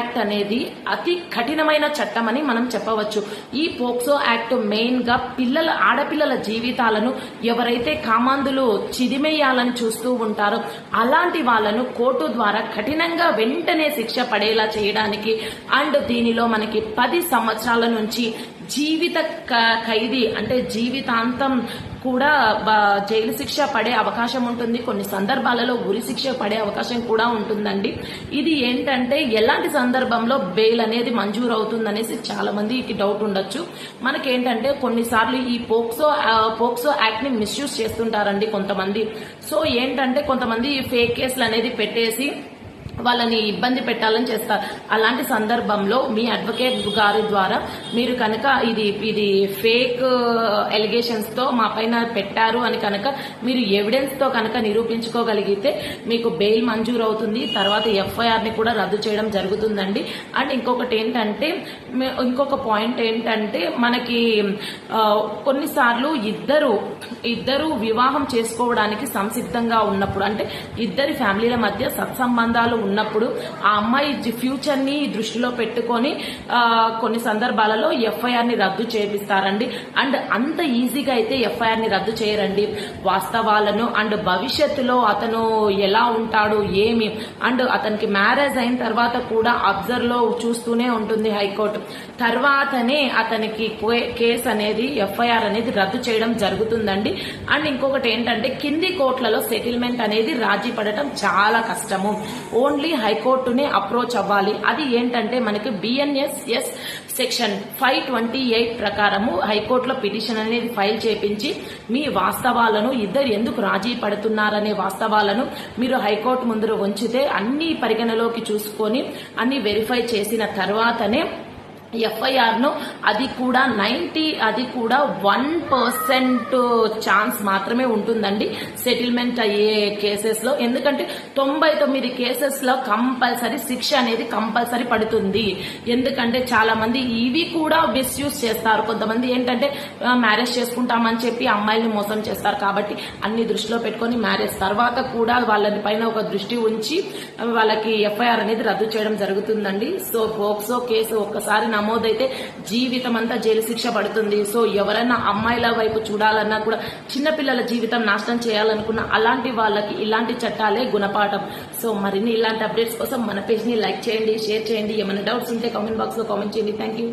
Act అనేది అతి కఠినమైన చట్టం అని మనం చెప్పవచ్చు. ఈ పోక్సో యాక్ట్ మెయిన్ గా ఆడపిల్లల జీవితాలను ఎవరైతే కామాంధులు చిదిమేయాలని చూస్తూ ఉంటారో అలాంటి వాళ్ళను కోర్టు ద్వారా కఠినంగా వెంటనే శిక్ష పడేలా చేయడానికి అండ్ దీనిలో మనకి 10 సంవత్సరాల నుంచి జీవిత ఖైదీ అంటే జీవితాంతం కూడా జైలు శిక్ష పడే అవకాశం ఉంటుంది. కొన్ని సందర్భాలలో ఉరి శిక్ష పడే అవకాశం కూడా ఉంటుందండి. ఇది ఏంటంటే ఎలాంటి సందర్భంలో బెయిల్ అనేది మంజూరు అవుతుందనేసి చాలా మందికి డౌట్ ఉండొచ్చు. మనకేంటంటే కొన్నిసార్లు ఈ పోక్సో యాక్ట్ ని మిస్యూజ్ చేస్తుంటారండి కొంతమంది. సో ఏంటంటే కొంతమంది ఫేక్ కేసులు అనేది పెట్టేసి వాళ్ళని ఇబ్బంది పెట్టాలని చేస్తారు. అలాంటి సందర్భంలో మీ అడ్వకేట్ గారి ద్వారా మీరు కనుక ఇది ఫేక్ ఎలిగేషన్స్ తో మా పైన పెట్టారు అని కనుక మీరు ఎవిడెన్స్ తో కనుక నిరూపించుకోగలిగితే మీకు బెయిల్ మంజూరు అవుతుంది. తర్వాత ఎఫ్ఐఆర్ ని కూడా రద్దు చేయడం జరుగుతుందండి. అండ్ ఇంకొక పాయింట్ ఏంటంటే మనకి కొన్నిసార్లు ఇద్దరు వివాహం చేసుకోవడానికి సంసిద్ధంగా ఉన్నప్పుడు అంటే ఇద్దరి ఫ్యామిలీల మధ్య సత్సంబంధాలు ఉన్నప్పుడు ఆ అమ్మాయి ఫ్యూచర్ ని దృష్టిలో పెట్టుకొని కొన్ని సందర్భాలలో ఎఫ్ఐఆర్ ని రద్దు చేపిస్తారండి. అండ్ అంత ఈజీగా అయితే ఎఫ్ఐఆర్ ని రద్దు చేయరండి. వాస్తవాలను అండ్ భవిష్యత్తులో అతను ఎలా ఉంటాడు ఏమి అండ్ అతనికి మ్యారేజ్ అయిన తర్వాత కూడా అబ్జర్వ్ లో చూస్తూనే ఉంటుంది హైకోర్టు. తర్వాతనే అతనికి కేసు అనేది ఎఫ్ఐఆర్ అనేది రద్దు చేయడం జరుగుతుందండి. అండ్ ఇంకొకటి ఏంటంటే కింది కోర్టులలో సెటిల్మెంట్ అనేది రాజీ పడటం చాలా కష్టము. ఓన్లీ హైకోర్టునే అప్రోచ్ అవ్వాలి. అది ఏంటంటే మనకి బిఎన్ఎస్ఎస్ సెక్షన్ 528 ప్రకారము హైకోర్టులో పిటిషన్ అనేది ఫైల్ చేపించి మీ వాస్తవాలను ఇద్దరు ఎందుకు రాజీ పడుతున్నారనే వాస్తవాలను మీరు హైకోర్టు ముందు ఉంచితే అన్ని పరిగణలోకి చూసుకొని అన్ని వెరిఫై చేసిన తర్వాతనే ఎఫ్ఐఆర్ ను అది కూడా 1% ఛాన్స్ మాత్రమే ఉంటుందండి సెటిల్మెంట్ అయ్యే కేసెస్ లో. ఎందుకంటే 99 కేసెస్ లో కంపల్సరీ శిక్ష అనేది కంపల్సరీ పడుతుంది. ఎందుకంటే చాలా మంది ఇవి కూడా మిస్యూజ్ చేస్తారు. కొంతమంది ఏంటంటే మ్యారేజ్ చేసుకుంటామని చెప్పి అమ్మాయిల్ని మోసం చేస్తారు. కాబట్టి అన్ని దృష్టిలో పెట్టుకుని మ్యారేజ్ తర్వాత కూడా వాళ్ళని పైన ఒక దృష్టి ఉంచి వాళ్ళకి ఎఫ్ఐఆర్ అనేది రద్దు చేయడం జరుగుతుందండి. సో పోక్సో కేసు ఒక్కసారి నమోదైతే జీవితం అంతా జైలు శిక్ష పడుతుంది. సో ఎవరైనా అమ్మాయిల వైపు చూడాలన్నా కూడా చిన్నపిల్లల జీవితం నాశనం చేయాలనుకున్న అలాంటి వాళ్ళకి ఇలాంటి చట్టాలే గుణపాఠం. సో మరిన్ని ఇలాంటి అప్డేట్స్ కోసం మన పేజ్ ని లైక్ చేయండి, షేర్ చేయండి. ఏమైనా డౌట్స్ ఉంటే కామెంట్ బాక్స్ లో కామెంట్ చేయండి. Thank you.